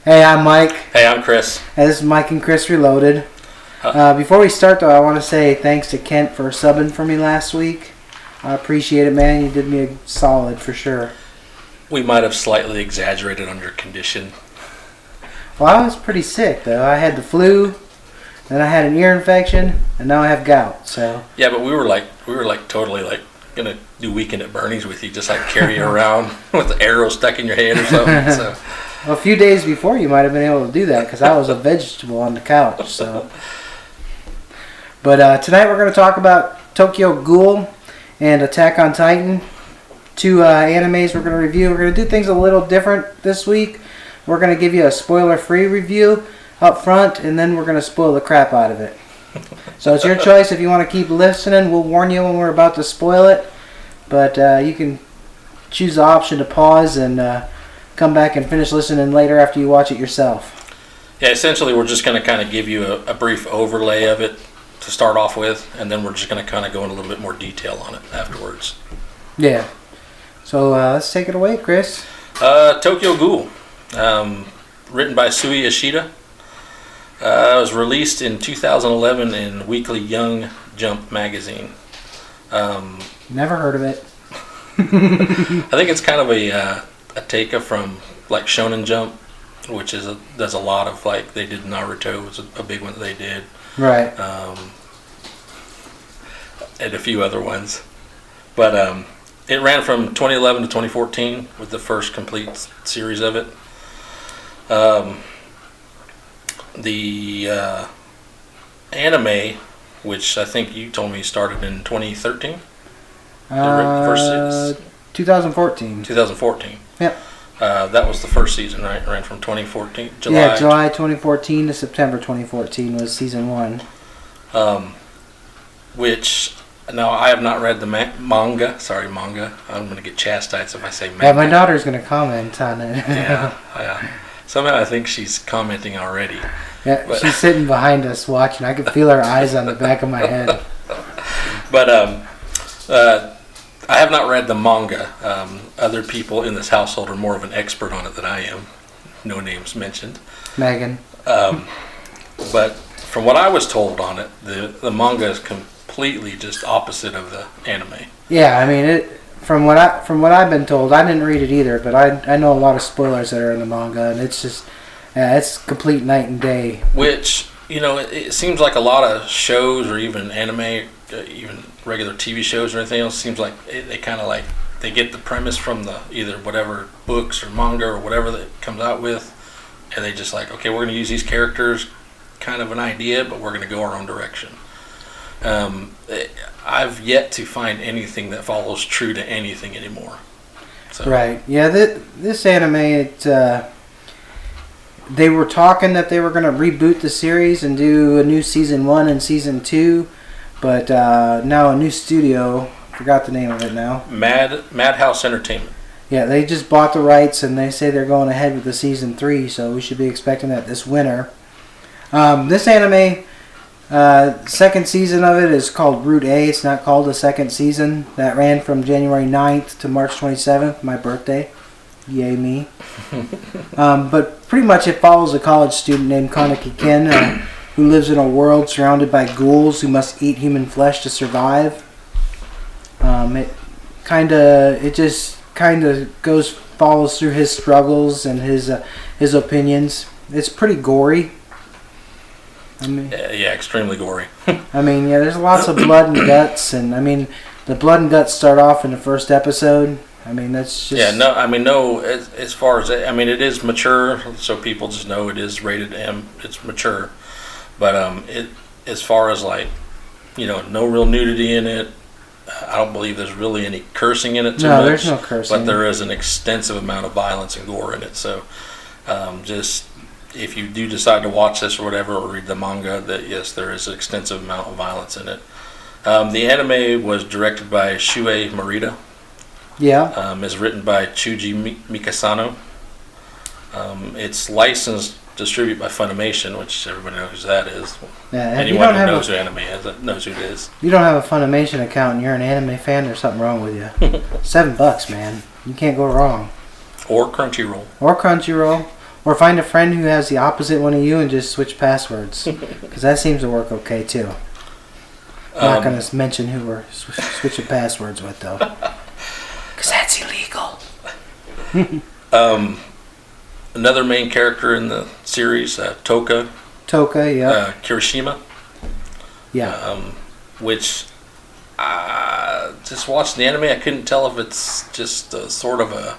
Hey, I'm Mike. Hey, I'm Chris. Hey, this is Mike and Chris Reloaded. Before we start, though, I want to say thanks to Kent for subbing for me last week. I appreciate it, man. You did me a solid for sure. We might have slightly exaggerated on your condition. Well, I was pretty sick, though. I had the flu, then I had an ear infection, and now I have gout. So yeah, but we were totally gonna do weekend at Bernie's with you, just carry you around with the arrow stuck in your head or something. So. Well, a few days before, you might have been able to do that because I was a vegetable on the couch. So, but tonight we're going to talk about Tokyo Ghoul and Attack on Titan, two animes we're going to review. We're going to do things a little different this week. We're going to give you a spoiler-free review up front, and then we're going to spoil the crap out of it. So it's your choice if you want to keep listening. We'll warn you when we're about to spoil it, but you can choose the option to pause and come back and finish listening later after you watch it yourself. Yeah, essentially we're just going to kind of give you a brief overlay of it to start off with, and then we're just going to kind of go in a little bit more detail on it afterwards. Yeah. So let's take it away, Chris. Tokyo Ghoul, written by Sui Ishida. It was released in 2011 in Weekly Young Jump magazine. Never heard of it. I think it's kind of a take from Shonen Jump, which does a lot of they did Naruto was a big one that they did, right? And a few other ones, but it ran from 2011 to 2014 with the first complete series of it. The anime, which I think you told me started in 2013. First 2014. 2014. Yep. That was the first season, right? It ran from 2014, July. Yeah, July 2014 to September 2014 was season 1. Which, now I have not read the manga. Sorry, manga. I'm going to get chastised if I say manga. Yeah, my daughter's going to comment on it. Yeah. Somehow I think she's commenting already. Yeah, but she's sitting behind us watching. I can feel her eyes on the back of my head. But I have not read the manga. Other people in this household are more of an expert on it than I am. No names mentioned. Megan. But from what I was told on it, the manga is completely just opposite of the anime. Yeah, I mean From what I've been told, I didn't read it either, but I know a lot of spoilers that are in the manga, and it's just it's complete night and day. Which it seems like a lot of shows or even anime, even regular TV shows or anything else, seems like they kind of they get the premise from the either whatever books or manga or whatever that it comes out with, and they just okay, we're going to use these characters, kind of an idea, but we're going to go our own direction. I've yet to find anything that follows true to anything anymore. So. Right. Yeah. This anime, they were talking that they were going to reboot the series and do a new season 1 and season 2, but now a new studio. Forgot the name of it now. Madhouse Entertainment. Yeah, they just bought the rights and they say they're going ahead with the season 3, so we should be expecting that this winter. This anime. Second season of it is called Route A. It's not called the second season. That ran from January 9th to March 27th, my birthday. Yay me. But pretty much it follows a college student named Kaneki Ken who lives in a world surrounded by ghouls who must eat human flesh to survive. It just follows through his struggles and his opinions. It's pretty gory. Yeah, extremely gory. There's lots of blood and guts, and the blood and guts start off in the first episode. That's just... Yeah, no, as far as, it is mature, so people just know it is rated M, it's mature. But as far as no real nudity in it, I don't believe there's really any cursing in it too much. No, there's no cursing. But there is an extensive amount of violence and gore in it, so just... If you do decide to watch this or whatever, or read the manga, that yes, there is an extensive amount of violence in it. The anime was directed by Shuei Morita. Yeah. Is written by Chuji Mikasano. It's licensed, distributed by Funimation, which everybody knows who that is. Yeah, anyone who knows who anime is knows who it is. You don't have a Funimation account and you're an anime fan, there's something wrong with you. $7, man. You can't go wrong. Or Crunchyroll. Or find a friend who has the opposite one of you and just switch passwords. Because that seems to work okay, too. I'm not going to mention who we're switching passwords with, though. Because that's illegal. Another main character in the series, Toka. Toka, yeah. Kirishima. Yeah. Which, just watching the anime, I couldn't tell if it's just a sort of a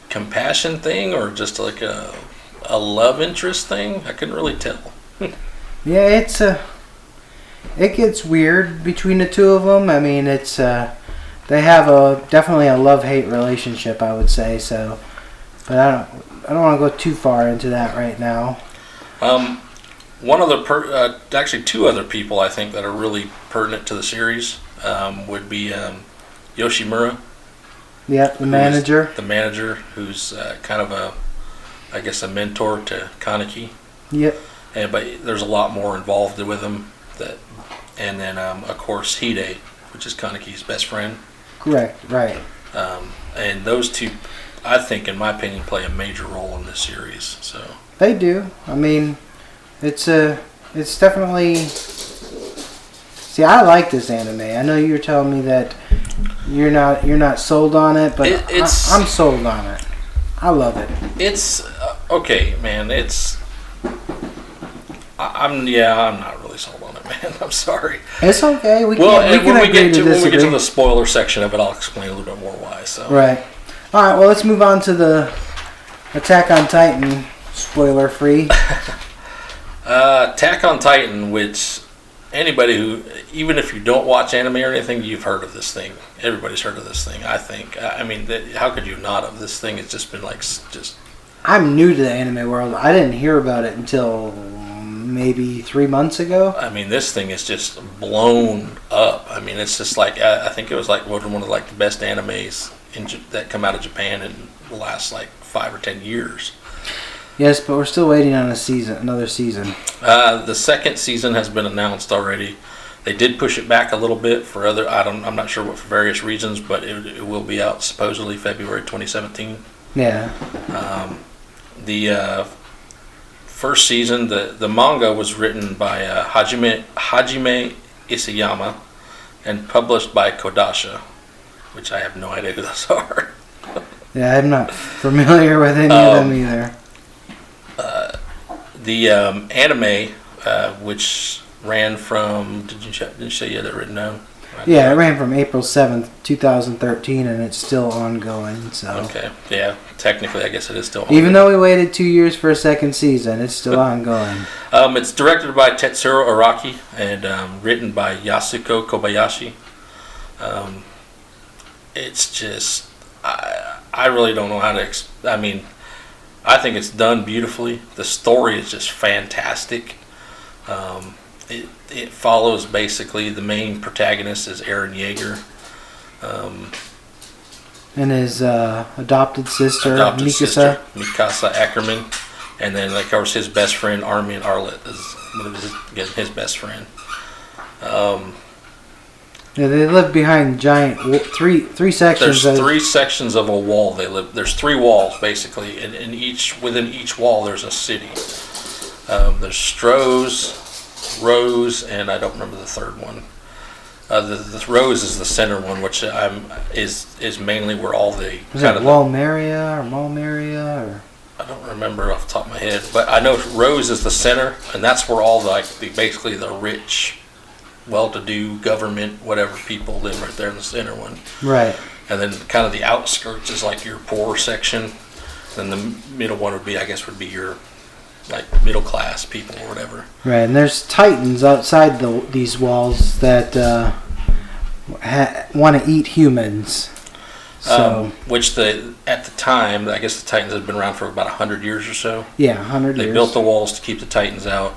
compassion thing or just like a love interest thing. I couldn't really tell. Yeah, it gets weird between the two of them. I mean, it's they have definitely a love-hate relationship, I would say. So, but I don't want to go too far into that right now. One other actually two other people I think that are really pertinent to the series would be Yoshimura. Yeah, the manager. The manager who's kind of I guess a mentor to Kaneki. Yep. But there's a lot more involved with him. And then of course Hide, which is Kaneki's best friend. Correct. Right. And those two, I think, in my opinion, play a major role in this series. So they do. I mean, it's definitely. See, I like this anime. I know you were telling me that you're not sold on it, but I'm sold on it. I love it. It's okay, man. I'm not really sold on it, man. I'm sorry. It's okay. When we get to the spoiler section of it, I'll explain a little bit more why. So right. All right. Well, let's move on to the Attack on Titan spoiler free. Attack on Titan, which anybody who, even if you don't watch anime or anything, you've heard of this thing. Everybody's heard of this thing, I think. I mean, how could you not have? This thing has just been I'm new to the anime world. I didn't hear about it until maybe 3 months ago. I mean, this thing is just blown up. I mean, it's just like, I think it was like one of like the best animes that come out of Japan in the last like 5 or 10 years. Yes, but we're still waiting on another season. The second season has been announced already. They did push it back a little bit for I'm not sure what, for various reasons, but it will be out supposedly February 2017. Yeah. The first season, the manga was written by Hajime Isayama and published by Kodasha, which I have no idea who those are. Yeah, I'm not familiar with any of them either. The anime, which ran from, didn't you say you had it written down? Yeah, it ran from April 7th, 2013, and it's still ongoing. So okay, yeah, technically I guess it is still ongoing. Even though we waited 2 years for a second season, it's still ongoing. It's directed by Tetsuro Araki and written by Yasuko Kobayashi. It's just, I really don't know how to, I mean, I think it's done beautifully. The story is just fantastic. It follows basically the main protagonist is Eren Yeager. And his adopted sister, Mikasa Ackerman. And then, of course, his best friend, Armin Arlet, is his best friend. Yeah, they live behind giant three sections. There's 3 sections of a wall. There's 3 walls basically, and within each wall there's a city. There's Stroh's, Rose, and I don't remember the third one. The Rose is the center one, which is mainly where all the is it Walmeria or Malmeria or I don't remember off the top of my head, but I know Rose is the center, and that's where all basically the rich, well-to-do government, whatever people live right there in the center one. Right. And then kind of the outskirts is like your poor section. Then the middle one would be your like middle class people or whatever. Right, and there's Titans outside these walls that want to eat humans. So, which at the time, I guess the Titans had been around for about 100 years or so. Yeah, 100 years. They built the walls to keep the Titans out.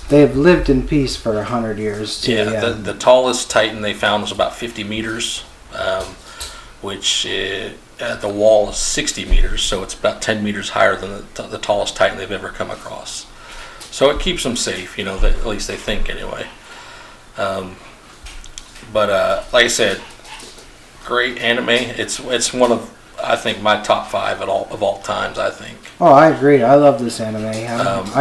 They have lived in peace for 100 years too. Yeah, the tallest Titan they found was about 50 meters, which the wall is 60 meters, so it's about 10 meters higher than the tallest Titan they've ever come across. So it keeps them safe, at least they think anyway. But like I said, great anime. It's one of I think my top 5 of all times. I think. Oh, I agree. I love this anime.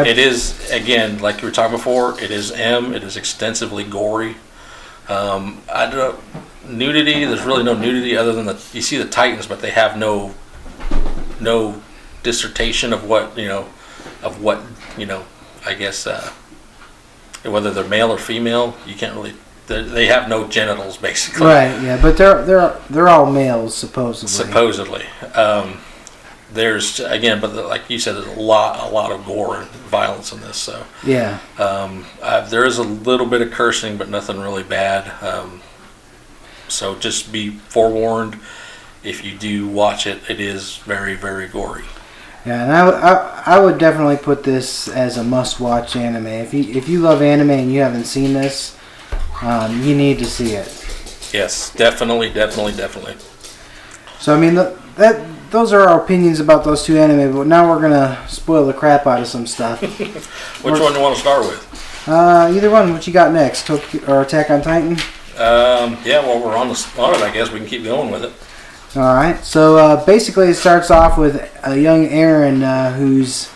It is, again, like you were talking before. It is It is extensively gory. I don't nudity. There's really no nudity other than you see the Titans, but they have no dissertation of what I guess whether they're male or female. You can't really. They have no genitals, basically. Right. Yeah, but they're all males supposedly. Supposedly. There's again, but like you said, there's a lot of gore and violence in this. So yeah, there is a little bit of cursing, but nothing really bad. So just be forewarned. If you do watch it, it is very, very gory. Yeah, and I would definitely put this as a must-watch anime. If you love anime and you haven't seen this, you need to see it. Yes, definitely. So I mean those are our opinions about those two anime, but now we're gonna spoil the crap out of some stuff. Which one do you want to start with? Either one. What you got next? Tokyo, or Attack on Titan? Yeah, well, we're on it. I guess we can keep going with it. All right. So basically, it starts off with a young Eren who's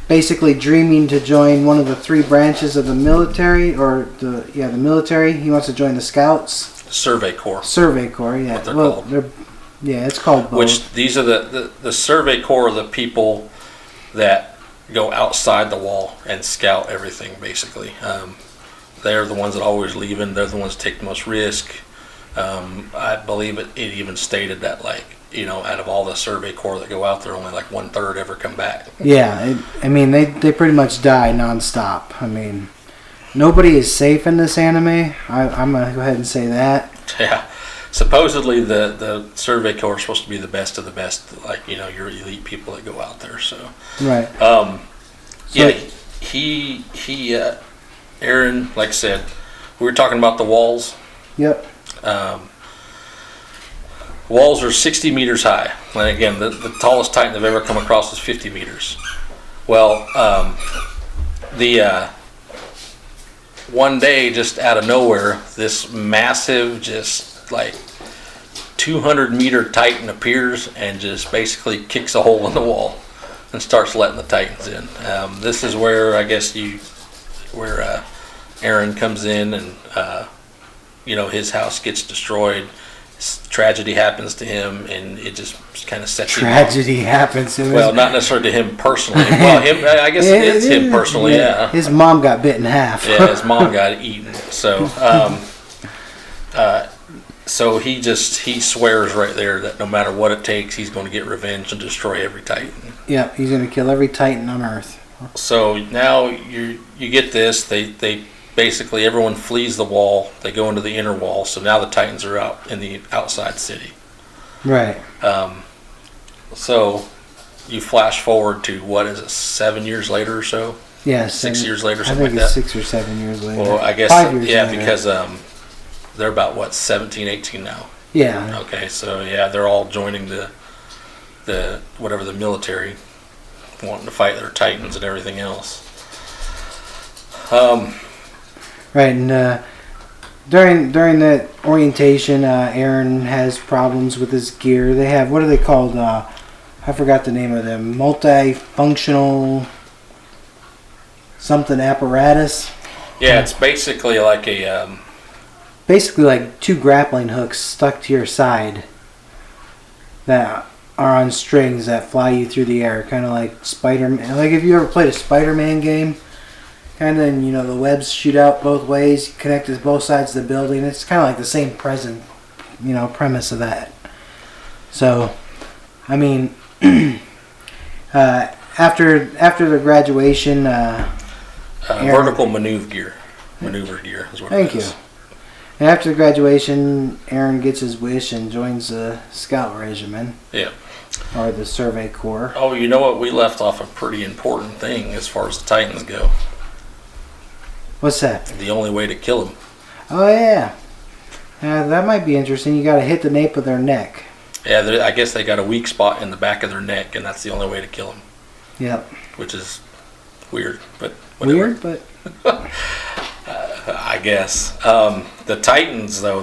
basically dreaming to join one of the 3 branches of the military, the military. He wants to join the Scouts. Survey Corps. Survey Corps, yeah. What they're called. It's called both. Which these are the Survey Corps are the people that go outside the wall and scout everything, basically. They're the ones that always leaving. They're the ones that take the most risk. I believe it even stated that, like, out of all the Survey Corps that go out there, only like 1/3 ever come back. Yeah, they pretty much die nonstop. I mean, nobody is safe in this anime. I'm gonna go ahead and say that. Yeah, supposedly the Survey Corps is supposed to be the best of the best, like your elite people that go out there. So right. He Eren, like I said, we were talking about the walls. Yep. Walls are 60 meters high. And again, the tallest Titan they've ever come across is 50 meters. Well, one day, just out of nowhere, this massive, just like 200-meter Titan appears and just basically kicks a hole in the wall and starts letting the Titans in. This is where I guess Eren comes in and his house gets destroyed. Tragedy happens to him, and it just kind of sets tragedy happens to him. Well, not necessarily to him personally. Well, I guess it's him personally. Yeah. His mom got bit in half. Yeah, his mom got eaten. So, so he swears right there that no matter what it takes, he's going to get revenge and destroy every Titan. Yeah, he's going to kill every Titan on Earth. So now you get this. They basically everyone flees the wall. They go into the inner wall. So now the Titans are out in the outside city. Right. So you flash forward to, what is it, 7 years later or so? Yeah, 6 years later, something like that. I think it's 6 or 7 years later. Well, I guess 5 years later. Because they're about 17, 18 now. Yeah. Okay, so yeah, they're all joining the military, wanting to fight their Titans and everything else. Right, and during that orientation, Eren has problems with his gear. They have, what are they called? I forgot the name of them. Multifunctional something apparatus. Yeah, it's basically like a... basically like 2 grappling hooks stuck to your side that are on strings that fly you through the air, kind of like Spider-Man. Like if you ever played a Spider-Man game, kind of, and the webs shoot out both ways, connect to both sides of the building. It's kind of like the same premise of that. So, I mean, after the graduation, vertical maneuver gear is what it is. Thank you. And after the graduation, Eren gets his wish and joins the Scout Regiment. Yeah. Or the Survey Corps. Oh, you know what? We left off a pretty important thing as far as the Titans go. What's that? The only way to kill them. Oh, yeah. That might be interesting. You got to hit the nape of their neck. Yeah, I guess they got a weak spot in the back of their neck, and that's the only way to kill them. Yep. Which is weird, but whatever. Weird, but... I guess. The Titans, though,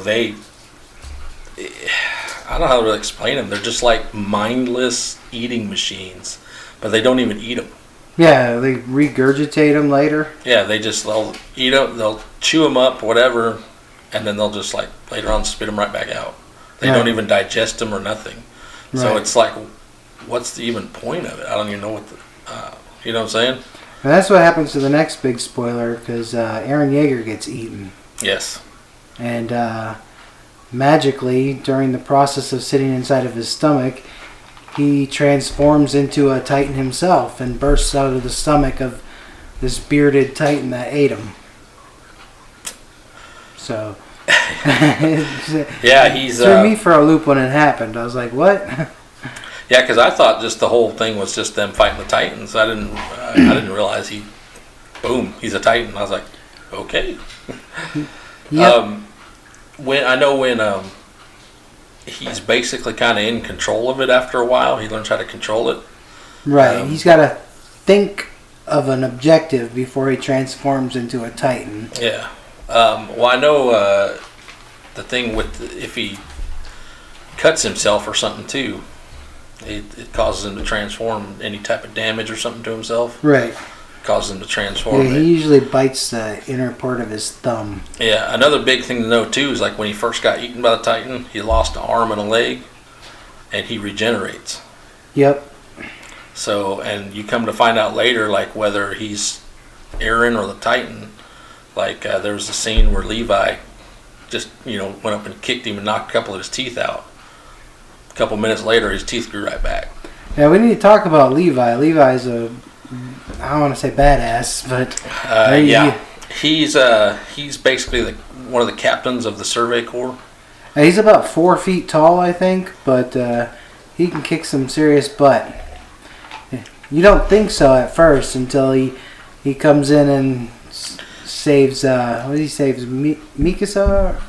I don't know how to really explain them. They're just like mindless eating machines, but they don't even eat them. Yeah, they regurgitate them later. Yeah, they'll eat them, they'll chew them up, whatever, and then they'll just like later on spit them right back out. They don't even digest them or nothing. Right. So it's like, what's the even point of it? I don't even know what you know what I'm saying? And that's what happens to the next big spoiler, because Eren Yeager gets eaten. Yes. And magically, during the process of sitting inside of his stomach, he transforms into a Titan himself and bursts out of the stomach of this bearded Titan that ate him. So, yeah, he's threw me for a loop when it happened. I was like, "What?" Yeah, because I thought just the whole thing was just them fighting the Titans. I didn't realize he's a Titan. I was like, okay. Yep. When he's basically kind of in control of it after a while. He learns how to control it. Right. He's got to think of an objective before he transforms into a Titan. Yeah. Well, I know the thing with if he cuts himself or something too, it causes him to transform any type of damage or something to himself. Right. Causes him to transform. Yeah, he usually bites the inner part of his thumb. Yeah, another big thing to know too is like when he first got eaten by the Titan, he lost an arm and a leg, and he regenerates. Yep. So, and you come to find out later, like whether he's Eren or the Titan. Like there was a scene where Levi just went up and kicked him and knocked a couple of his teeth out. A couple minutes later, his teeth grew right back. Yeah, we need to talk about Levi. Levi's I don't want to say badass, but yeah, he's basically one of the captains of the Survey Corps. He's about 4 feet tall, I think, but he can kick some serious butt. You don't think so at first until he comes in and saves. What does he save? Mikasa,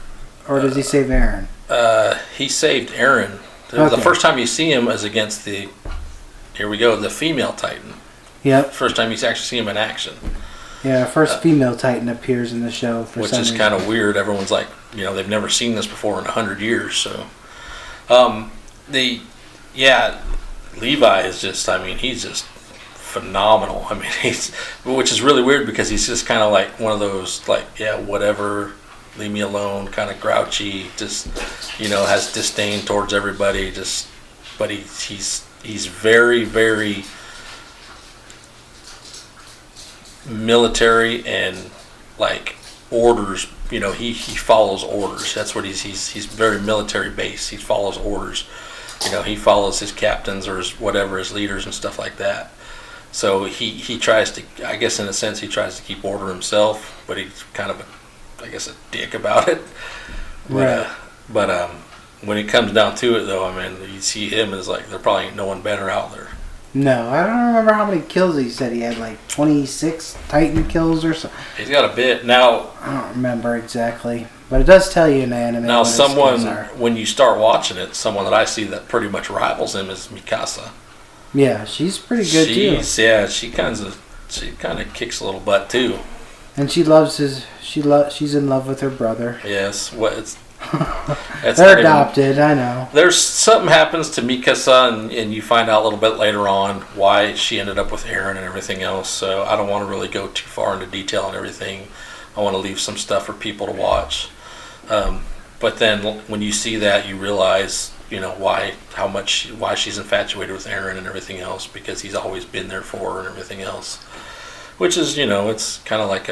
or does he save Eren? He saved Eren. Okay. The first time you see him is against the female Titan. Yep. First time you actually see him in action. Yeah, first female Titan appears in the show for which some is reason. Kind of weird. Everyone's like, they've never seen this before in 100 years. So, Levi is just, he's just phenomenal. Which is really weird because he's just kind of like one of those, like, yeah, whatever, leave me alone, kind of grouchy, just, has disdain towards everybody. But he's very, very military and like orders. He follows orders. That's what he's very military based. He follows orders. He follows his captains or his leaders and stuff like that. So he tries to, I guess in a sense, he tries to keep order himself, but he's kind of a dick about it. Right. But when it comes down to it, though, you see him as like there probably ain't no one better out there. No, I don't remember how many kills he said he had, like 26 Titan kills or something. He's got a bit. Now, I don't remember exactly, but it does tell you in the anime. Now, when you start watching it, someone that I see that pretty much rivals him is Mikasa. Yeah, she's pretty good too. Yeah, she kind of kicks a little butt too. And she's in love with her brother. Yes, they're adopted. I know. There's something happens to Mikasa, and you find out a little bit later on why she ended up with Eren and everything else. So I don't want to really go too far into detail on everything. I want to leave some stuff for people to watch. But then when you see that, you realize why she's infatuated with Eren and everything else, because he's always been there for her and everything else. Which is it's kind of like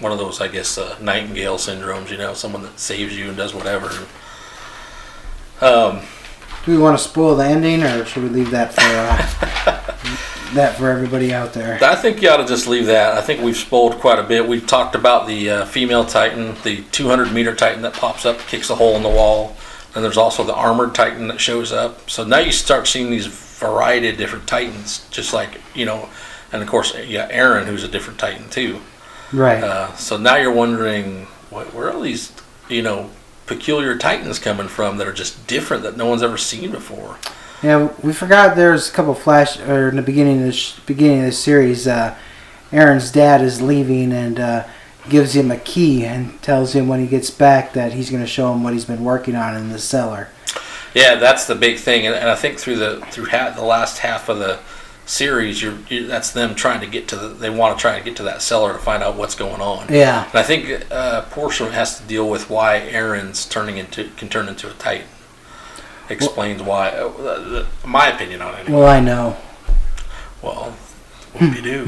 one of those, I guess, Nightingale syndromes, someone that saves you and does whatever. Do we want to spoil the ending, or should we leave that for everybody out there? I think you ought to just leave that. I think we've spoiled quite a bit. We've talked about the female Titan, the 200-meter Titan that pops up, kicks a hole in the wall. And there's also the armored Titan that shows up. So now you start seeing these variety of different Titans, just like, and of course, Eren, who's a different Titan too. Right. So now you're wondering, where are these, peculiar Titans coming from that are just different that no one's ever seen before? Yeah, we forgot there's a couple in the beginning of this series, Eren's dad is leaving and gives him a key and tells him when he gets back that he's going to show him what he's been working on in the cellar. Yeah, that's the big thing, and I think through the last half of the series, that's them trying to get to they want to try to get to that cellar to find out what's going on. Yeah. And I think a portion has to deal with why Aaron's can turn into a Titan. Explains why. My opinion on it. Well, I know. Well, what do you do?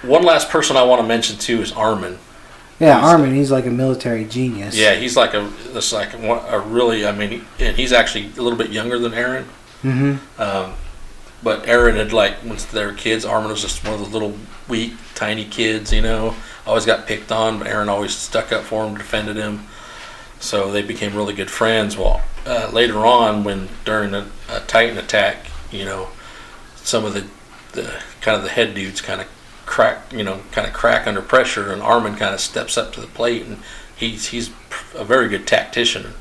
One last person I want to mention too is Armin. Yeah, Armin. He's like a military genius. Yeah, he's like a really. I mean, and he's actually a little bit younger than Aaron. Mm-hmm. But Aaron had, like, once they were kids, Armin was just one of those little weak, tiny kids, you know. Always got picked on, but Aaron always stuck up for him, defended him. So they became really good friends. Well, later on, during a Titan attack, you know, some of the kind of the head dudes kind of crack under pressure, and Armin kind of steps up to the plate, and he's a very good tactician.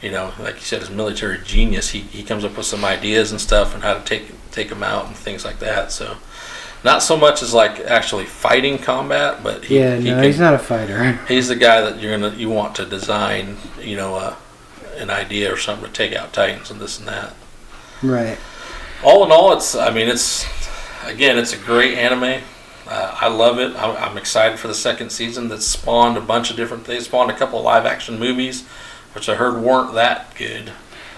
You know, like you said, his military genius. He comes up with some ideas and stuff, and how to take them out and things like that. So, not so much as like actually fighting combat, but he's not a fighter. He's the guy that you want to design, you know, an idea or something to take out Titans and this and that. Right. All in all, it's a great anime. I love it. I'm excited for the second season. That spawned a bunch of different things. Spawned a couple of live action movies, which I heard weren't that good.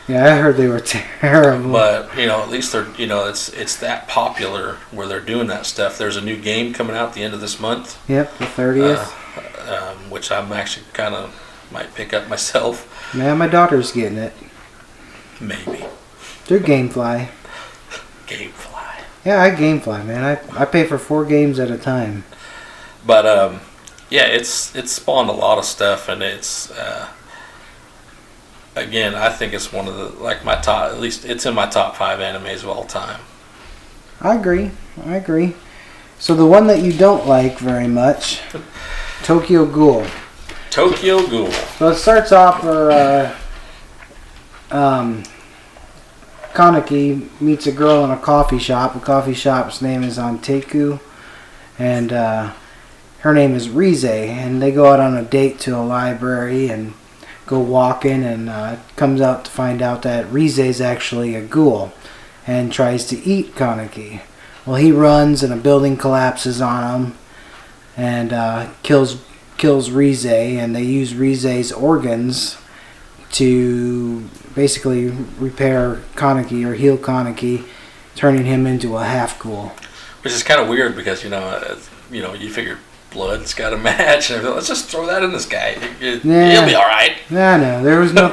Yeah, I heard they were terrible. But, you know, at least they're, you know, it's that popular where they're doing that stuff. There's a new game coming out at the end of this month. Yep, the 30th. Which I'm actually kind of might pick up myself. Man, my daughter's getting it. Maybe. Through Gamefly. Gamefly. Yeah, I Gamefly, man. I pay for 4 games at a time. But, yeah, it's spawned a lot of stuff, and it's... Again, I think it's one of the, like, my top, at least it's in my top 5 animes of all time. I agree. So the one that you don't like very much, Tokyo Ghoul. Tokyo Ghoul. So it starts off where Kaneki meets a girl in a coffee shop. The coffee shop's name is Anteku, and her name is Rize, and they go out on a date to a library and go walking, and comes out to find out that Rize is actually a ghoul and tries to eat Kaneki. Well, he runs and a building collapses on him and kills Rize, and they use Rize's organs to basically repair Kaneki or heal Kaneki, turning him into a half ghoul. Which is kind of weird because, you you figure blood's got to match, and let's just throw that in this guy. He'll be all right. No, there's no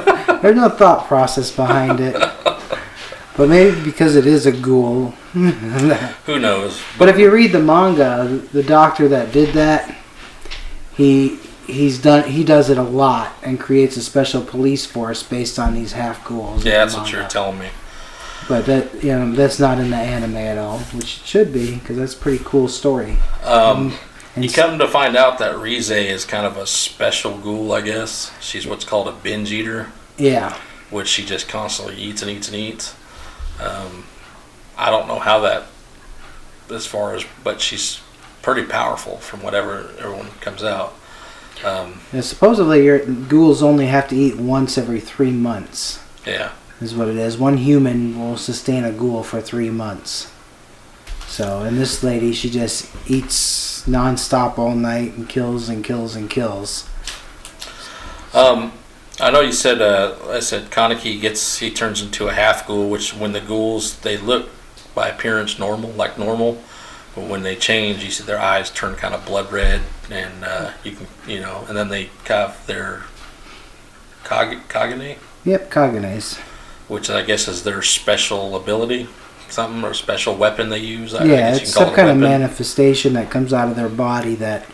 thought process behind it. But maybe because it is a ghoul. Who knows? But if you read the manga, the doctor that did that, he does it a lot and creates a special police force based on these half ghouls. Yeah, that's what you're telling me. But that's not in the anime at all, which it should be, because that's a pretty cool story. You come to find out that Rize is kind of a special ghoul, I guess. She's what's called a binge eater. Yeah. Which she just constantly eats and eats and eats. I don't know how that, but she's pretty powerful from whatever everyone comes out. And supposedly your ghouls only have to eat once every 3 months. Yeah. Is what it is. One human will sustain a ghoul for 3 months. So, and this lady, she just eats non-stop all night and kills and kills and kills. I know you said, Kaneki he turns into a half ghoul, which when the ghouls, they look by appearance normal, but when they change, you see their eyes turn kind of blood red, and and then they have their Kagane? Yep, Kaganes. Which I guess is their special ability. Something, or special weapon they use. Yeah, it's some kind of manifestation that comes out of their body that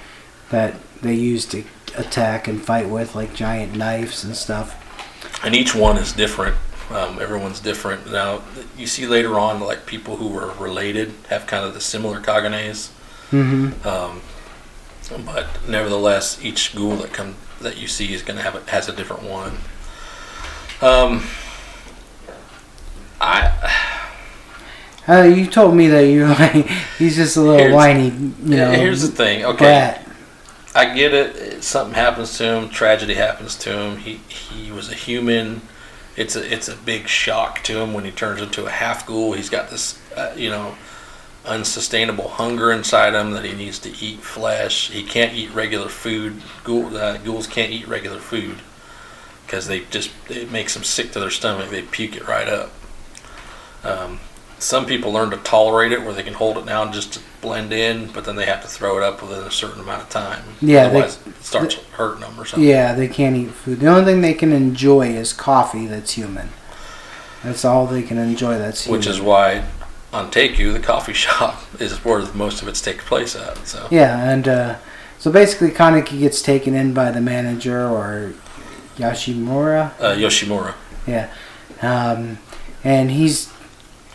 they use to attack and fight with, like giant knives and stuff. And each one is different. Everyone's different. Now, you see later on, like, people who were related have kind of the similar Kaganes. Mm-hmm. But nevertheless, each ghoul that you see is going to has a different one. You told me that he's just a little whiny, Here's the thing, okay. brat. I get it. Something happens to him. Tragedy happens to him. He was a human. It's a big shock to him when he turns into a half ghoul. He's got this unsustainable hunger inside him that he needs to eat flesh. He can't eat regular food. Ghouls can't eat regular food because it makes them sick to their stomach. They puke it right up. Some people learn to tolerate it where they can hold it down just to blend in, but then they have to throw it up within a certain amount of time. Yeah, otherwise it starts hurting them or something. Yeah, they can't eat food. The only thing they can enjoy is coffee that's human. That's all they can enjoy that's human. Which is why on Take-You, the coffee shop, is where most of it takes place at. So. Yeah, and so basically Kaneki gets taken in by the manager, or Yoshimura. Yoshimura. Yeah. And he's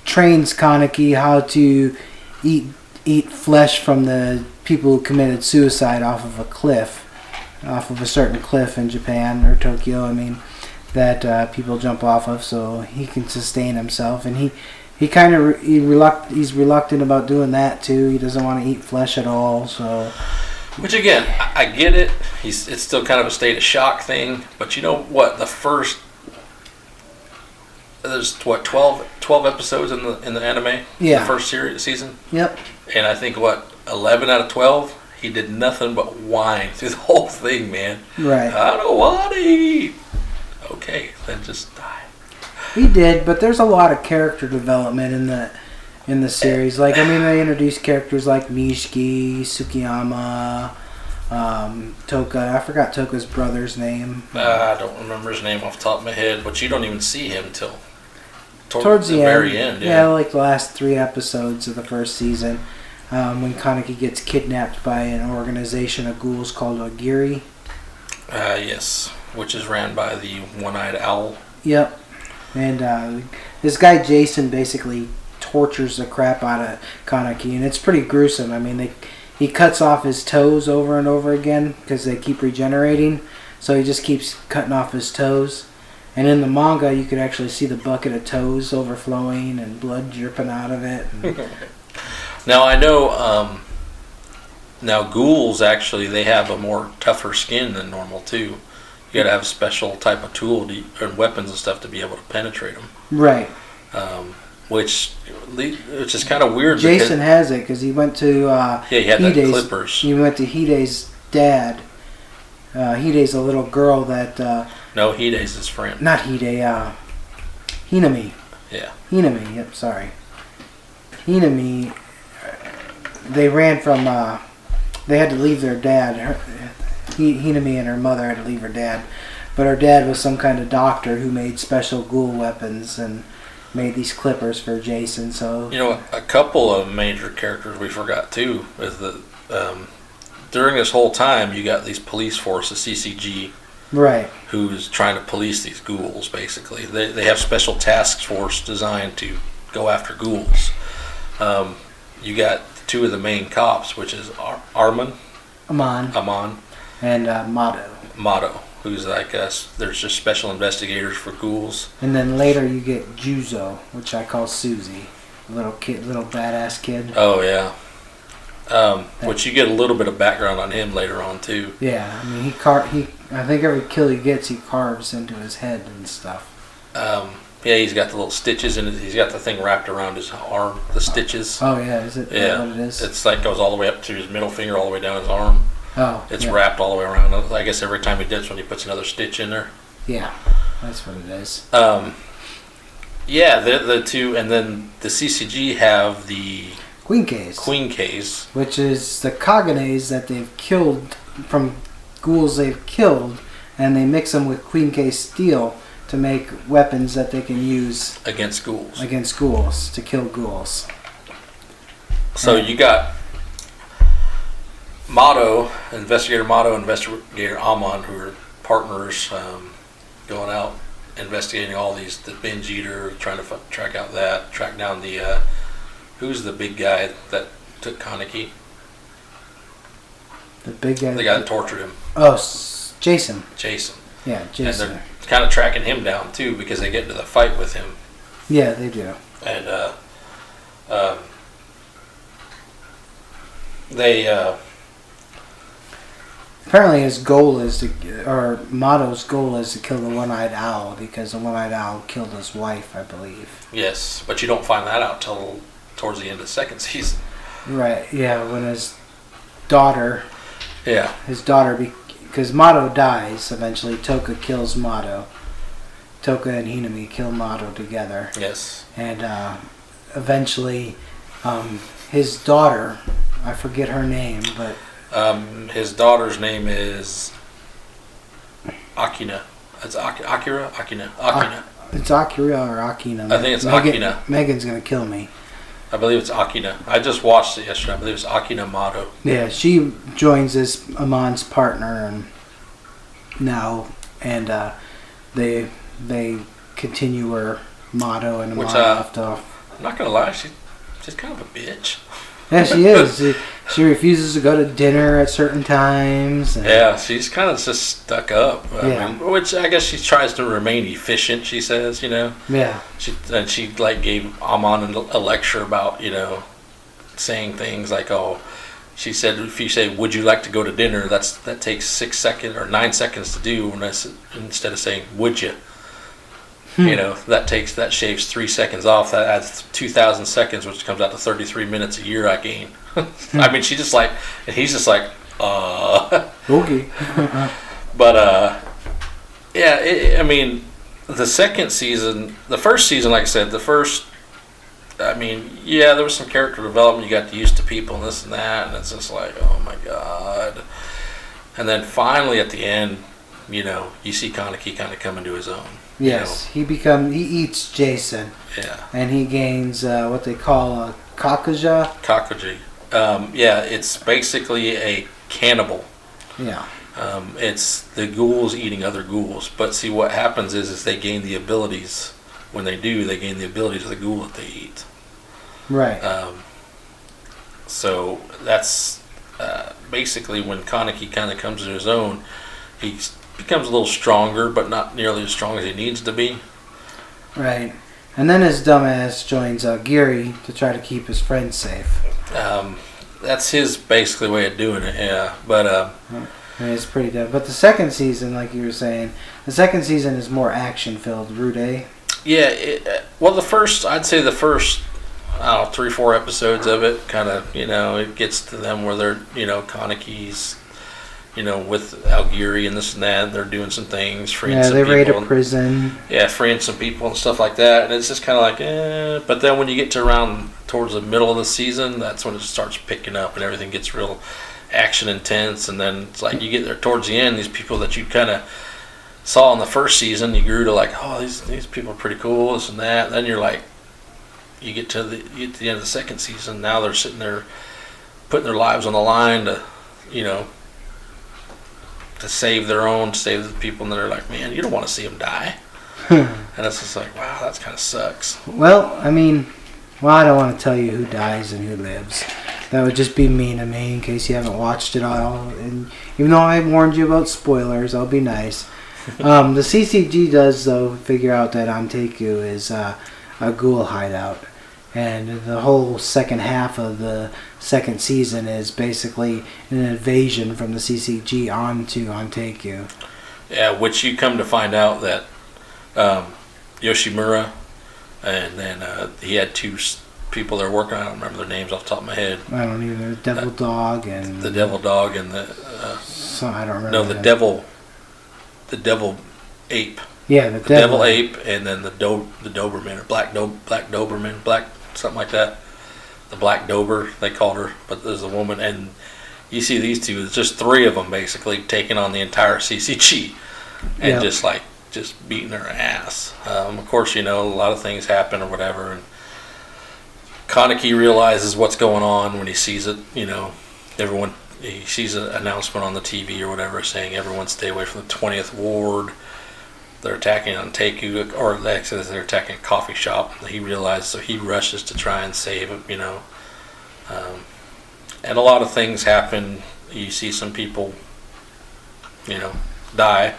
trains Kaneki how to eat flesh from the people who committed suicide off of a certain cliff in Japan or Tokyo. I mean, that people jump off of, so he can sustain himself. And he's reluctant about doing that too. He doesn't want to eat flesh at all. So, which again, I get it. It's still kind of a state of shock thing. But you know what? There's 12 episodes in the anime. Yeah. The first season. Yep. And I think 11 out of 12, he did nothing but whine through the whole thing, man. Right. I don't want to eat. Okay, then just die. He did, but there's a lot of character development in the series. Like, I mean, they introduced characters like Mishiki, Tsukiyama, Toka. I forgot Toka's brother's name. I don't remember his name off the top of my head, but you don't even see him till towards the very end. Yeah, like the last 3 episodes of the first season, when Kaneki gets kidnapped by an organization of ghouls called Ogiri. Yes, which is ran by the one-eyed owl. Yep. And this guy Jason basically tortures the crap out of Kaneki, and it's pretty gruesome. I mean, he cuts off his toes over and over again because they keep regenerating, so he just keeps cutting off his toes. And in the manga, you could actually see the bucket of toes overflowing and blood dripping out of it. Now I know. Now ghouls actually they have a more tougher skin than normal too. You got to have a special type of tool and weapons and stuff to be able to penetrate them. Right. Which is kind of weird. Jason has it because he went to he had the clippers. He went to Hide's dad. Hide's a little girl that. No, Hide's his friend. Not Hide. Hinami. Yeah. Hinami. Yep. Sorry. Hinami. They ran from. They had to leave their dad. Hinami and her mother had to leave her dad, but her dad was some kind of doctor who made special ghoul weapons and made these clippers for Jason. So a couple of major characters we forgot too is that during this whole time you got these police forces, CCG, right, who's trying to police these ghouls. Basically, they have special task force designed to go after ghouls. You got 2 of the main cops, which is Amon, and Mato, who's like us. There's just special investigators for ghouls. And then later you get Juzo, which I call Susie, little badass kid. Oh yeah. Which you get a little bit of background on him later on too. Yeah, I mean I think every kill he gets he carves into his head and stuff. Yeah, he's got the little stitches in it. He's got the thing wrapped around his arm, the stitches. Oh yeah, is it? Yeah, what it is? It's like goes all the way up to his middle finger, all the way down his arm. Oh, it's wrapped all the way around. I guess every time he dips, when he puts another stitch in there. Yeah, that's what it is. Yeah, the 2, and then the CCG have the Queen Case, which is the Kaganes that they've killed from ghouls they've killed, and they mix them with Queen Case steel to make weapons that they can use against ghouls. To kill ghouls. So you got Investigator Amon, who are partners, going out investigating all the binge eater, trying to track down the who's the big guy that took Kaneki? The big guy. The guy that tortured him. Oh, Jason. Yeah, Jason. And they're kind of tracking him down too because they get into the fight with him. Yeah, they do. And apparently his goal is or Mato's goal is to kill the one-eyed owl because the one-eyed owl killed his wife, I believe. Yes, but you don't find that out till towards the end of the second season. Right. Yeah. When his daughter. Yeah. His daughter, because Mato dies eventually. Toka kills Mato. Toka and Hinami kill Mato together. Yes. And eventually, his daughter, I forget her name, but his daughter's name is Akina. It's Akira? Akina. It's Akira or Akina. I think it's Akina. Megan's gonna kill me. I believe it's Akina. I just watched it yesterday. I believe it's Akina Mato. Yeah, she joins this Amon's partner and they continue where Mato and Amon left off. I'm not gonna lie, she's kind of a bitch. Yeah, she is. She refuses to go to dinner at certain times. Yeah, she's kind of just stuck up. Yeah. I mean, which I guess she tries to remain efficient, she says, Yeah. She gave Amon a lecture about, saying things like, she said, if you say, would you like to go to dinner, that takes 6 seconds or 9 seconds to do instead of saying, would you? That shaves 3 seconds off. That adds 2,000 seconds, which comes out to 33 minutes a year I gain. I mean, he's just like, Okay. But, the second season, the first season, like I said, there was some character development. You got used to people and this and that, and it's just like, oh my God. And then finally at the end, you see Kaneki kind of come into his own. Yes, he eats Jason. Yeah. And he gains what they call a Kakuja. Kakuji. It's basically a cannibal. Yeah. It's the ghouls eating other ghouls. But see, what happens is they gain the abilities. When they do, they gain the abilities of the ghoul that they eat. Right. So that's basically when Kaneki kind of comes to his own. He becomes a little stronger, but not nearly as strong as he needs to be. Right. And then his dumbass joins Giri to try to keep his friends safe. That's his basically way of doing it, yeah. But it's pretty dumb. But the second season, like you were saying, is more action-filled. Route A. Yeah. I'd say the first 3-4 episodes of it kind of, it gets to them where they're, Kaneki's, with Algiri and this and that, and they're doing some things, freeing some people. Yeah, they raid a prison. Yeah, freeing some people and stuff like that, and it's just kind of like, But then when you get to around towards the middle of the season, that's when it starts picking up and everything gets real action intense, and then it's like you get there towards the end, these people that you kind of saw in the first season, you grew to like, oh, these people are pretty cool, this and that. And then you're like, you get to the end of the second season, now they're sitting there putting their lives on the line to, to save the people, and they're like, man, you don't want to see them die. And it's just like, wow, that kind of sucks. Well, I don't want to tell you who dies and who lives. That would just be mean of me in case you haven't watched it all. And even though I warned you about spoilers, I'll be nice. The CCG does, though, figure out that Anteku is a ghoul hideout. And the whole second half of the second season is basically an invasion from the CCG onto Anteku. Yeah, which you come to find out that Yoshimura, and then he had two people they're working on. I don't remember their names off the top of my head. I don't either. Devil Dog and... The Devil Dog and the... I don't remember. No, the Devil Ape. Yeah, the Devil Ape, and then the Doberman, or Black Doberman, something like that. The Black Dober, they called her, but there's a woman, and you see these two, it's just three of them basically taking on the entire CCG, and just beating their ass. Of course, a lot of things happen or whatever, and Kaneki realizes what's going on when he sees it, he sees an announcement on the TV or whatever saying everyone stay away from the 20th Ward. They're attacking on Teku, or actually they're attacking a coffee shop. He realizes, so he rushes to try and save it, and a lot of things happen. You see some people, die.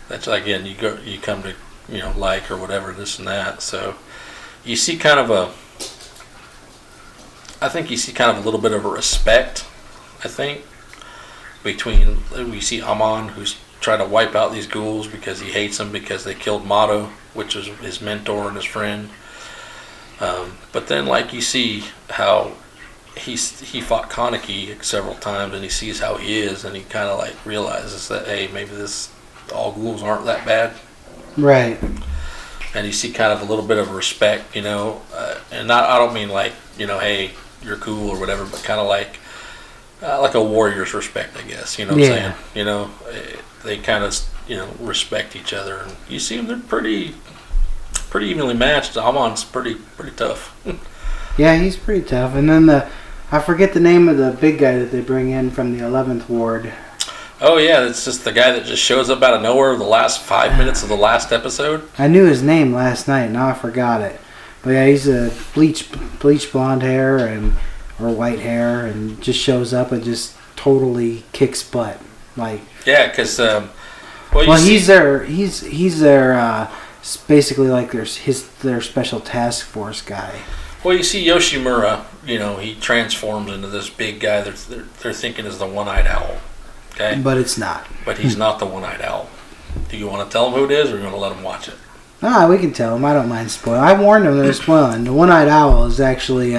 That's again, you come to, like or whatever, this and that. So you see kind of a little bit of a respect, I think, between, we see Amon, who's trying to wipe out these ghouls because he hates them because they killed Mato, which was his mentor and his friend. But then, like, you see how he fought Kaneki several times, and he sees how he is, and he kind of like realizes that, hey, maybe all ghouls aren't that bad. Right. And you see kind of a little bit of respect, and I don't mean like, hey, you're cool or whatever, but kind of like a warrior's respect, I guess. You know what I'm saying? They kind of respect each other, and you see them, they're pretty evenly matched. Amon's pretty tough. Yeah, he's pretty tough. And then I forget the name of the big guy that they bring in from the 11th Ward. Oh yeah, it's just the guy that just shows up out of nowhere the last 5 minutes of the last episode. I knew his name last night, now I forgot it. But yeah, he's a bleach blonde hair or white hair, and just shows up and just totally kicks butt. Like, yeah, because he's their basically like their special task force guy. Well, you see Yoshimura, he transforms into this big guy that they're thinking is the one-eyed owl. Okay? But it's not. But he's not the one-eyed owl. Do you want to tell him who it is, or you want to let him watch it? We can tell him. I don't mind spoiling. I warned him they're spoiling. The one-eyed owl is actually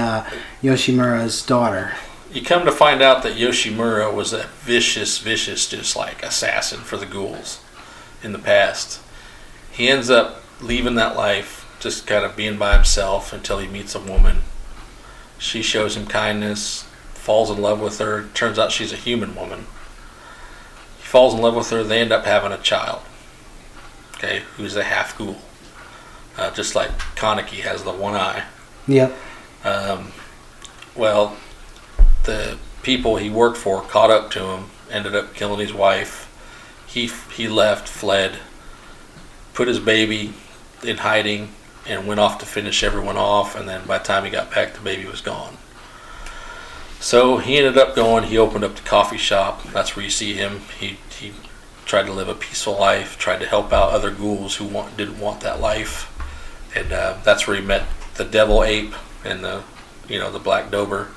Yoshimura's daughter. You come to find out that Yoshimura was a vicious, just like assassin for the ghouls in the past. He ends up leaving that life, just kind of being by himself until he meets a woman. She shows him kindness, falls in love with her. Turns out she's a human woman. He falls in love with her. They end up having a child, okay, who's a half ghoul. Just like Kaneki has the one eye. Yep. Well, the people he worked for caught up to him, ended up killing his wife. He left, fled, put his baby in hiding, and went off to finish everyone off, and then by the time he got back, the baby was gone. So he ended up he opened up the coffee shop. That's where you see him. He tried to live a peaceful life, tried to help out other ghouls who didn't want that life. And that's where he met the Devil Ape and the Black Dober,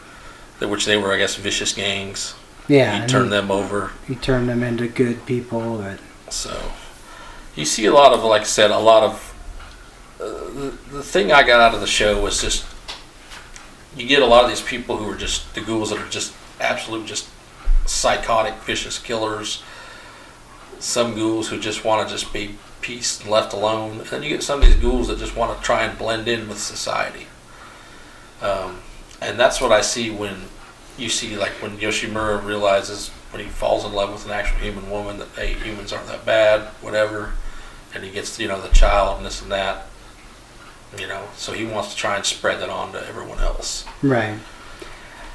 which they were, I guess, vicious gangs. Yeah. He turned them over. He turned them into good people. So you see a lot of, like I said, the thing I got out of the show was just, you get a lot of these people who are just the ghouls that are just absolute, just psychotic, vicious killers. Some ghouls who just want to just be peace and left alone. And then you get some of these ghouls that just want to try and blend in with society. And that's what I see when you see, like, when Yoshimura realizes, when he falls in love with an actual human woman, that, hey, humans aren't that bad, whatever. And he gets, the child and this and that. So he wants to try and spread that on to everyone else. Right.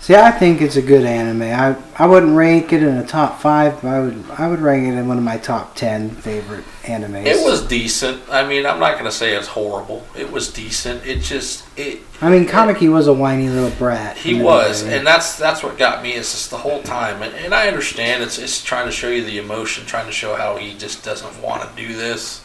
See, I think it's a good anime. I wouldn't rank it in a top 5, but I would rank it in one of my top 10 favorite animes. It was decent. I mean, I'm not going to say it's horrible. It was decent. Kaneki was a whiny little brat. He was, and that's what got me. It's just the whole time, and I understand it's trying to show you the emotion, trying to show how he just doesn't want to do this.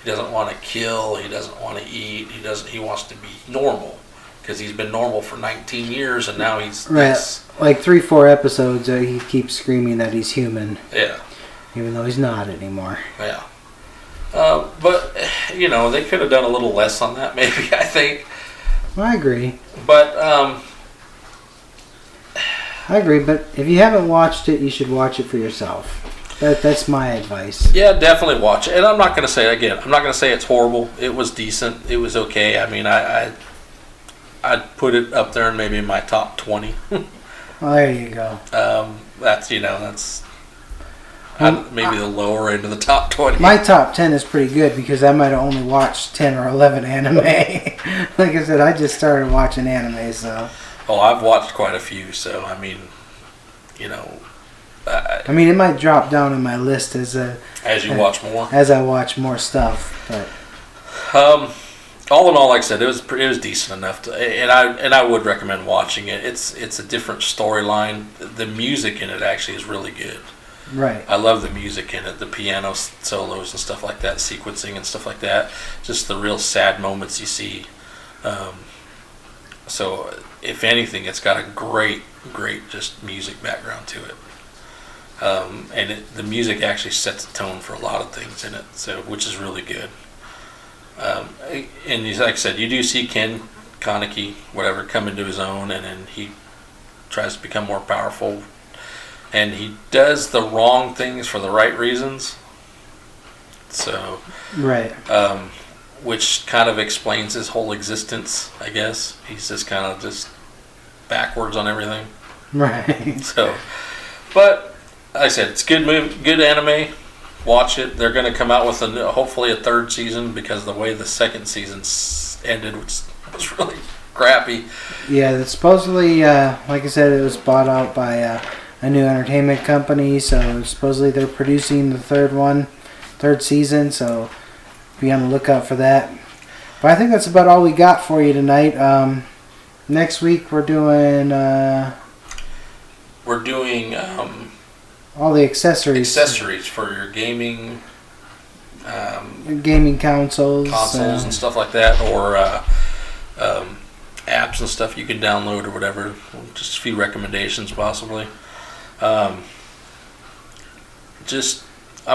He doesn't want to kill. He doesn't want to eat. He wants to be normal. Because he's been normal for 19 years, and now he's this. Like 3-4 episodes, he keeps screaming that he's human. Yeah. Even though he's not anymore. Yeah. But, they could have done a little less on that, maybe, I think. Well, I agree. But, I agree, but if you haven't watched it, you should watch it for yourself. That's my advice. Yeah, definitely watch it. And I'm not going to say, again, it's horrible. It was decent. It was okay. I mean, I'd put it up there and maybe in my top 20. Well, there you go. That's maybe the lower end of the top 20. My top 10 is pretty good because I might have only watched 10 or 11 anime. Like I said, I just started watching anime, so. Oh, I've watched quite a few, so I mean, it might drop down in my list as you watch more. As I watch more stuff, but. All in all, like I said, it was decent enough and I would recommend watching it. It's a different storyline. The music in it actually is really good. Right. I love the music in it, the piano solos and stuff like that, sequencing and stuff like that. Just the real sad moments you see. So, if anything, it's got a great just music background to it. the music actually sets the tone for a lot of things in it, so which is really good. And like I said, you do see Ken Kaneki, whatever, come into his own, and then he tries to become more powerful, and he does the wrong things for the right reasons. So, right, which kind of explains his whole existence, I guess. He's just kind of just backwards on everything. right. So, but like I said, it's good movie, good anime. Watch it. They're going to come out with hopefully a third season, because the way the second season ended was really crappy. Yeah, that's supposedly, like I said, it was bought out by a new entertainment company, so supposedly they're producing the third season, so be on the lookout for that. But I think that's about all we got for you tonight. Next week we're doing all the accessories for your gaming consoles and stuff like that, or apps and stuff you can download or whatever. Just a few recommendations possibly. I'm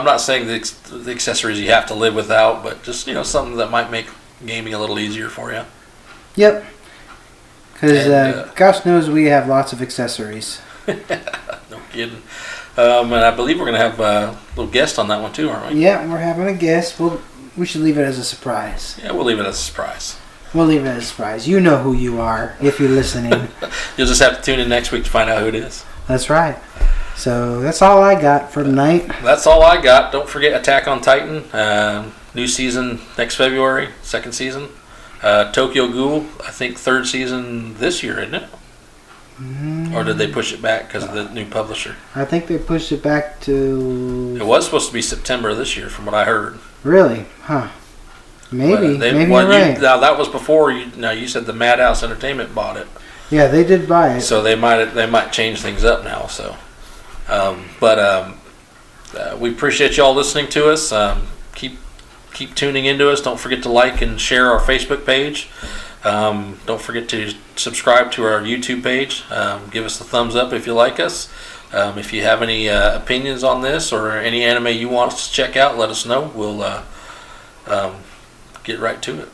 not saying the accessories you have to live without, but just something that might make gaming a little easier for you. Yep. Because gosh knows we have lots of accessories. No kidding. And I believe we're going to have a little guest on that one too, aren't we? Yeah, we're having a guest. We should leave it as a surprise. Yeah, we'll leave it as a surprise. We'll leave it as a surprise. You know who you are if you're listening. You'll just have to tune in next week to find out who it is. That's right. So that's all I got for tonight. That's all I got. Don't forget Attack on Titan. New season next February, second season. Tokyo Ghoul, I think third season this year, isn't it? Or did they push it back because of the new publisher? I think they pushed it back to... It was supposed to be September this year, from what I heard. Really? Huh. Maybe. Maybe you're right. Now, that was before you said the Madhouse Entertainment bought it. Yeah, they did buy it. So they might change things up now. So, we appreciate y'all listening to us. Keep tuning into us. Don't forget to like and share our Facebook page. Don't forget to subscribe to our YouTube page. Give us a thumbs up if you like us. If you have any opinions on this or any anime you want us to check out, let us know. We'll get right to it.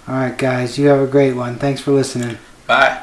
All right, guys. You have a great one. Thanks for listening. Bye.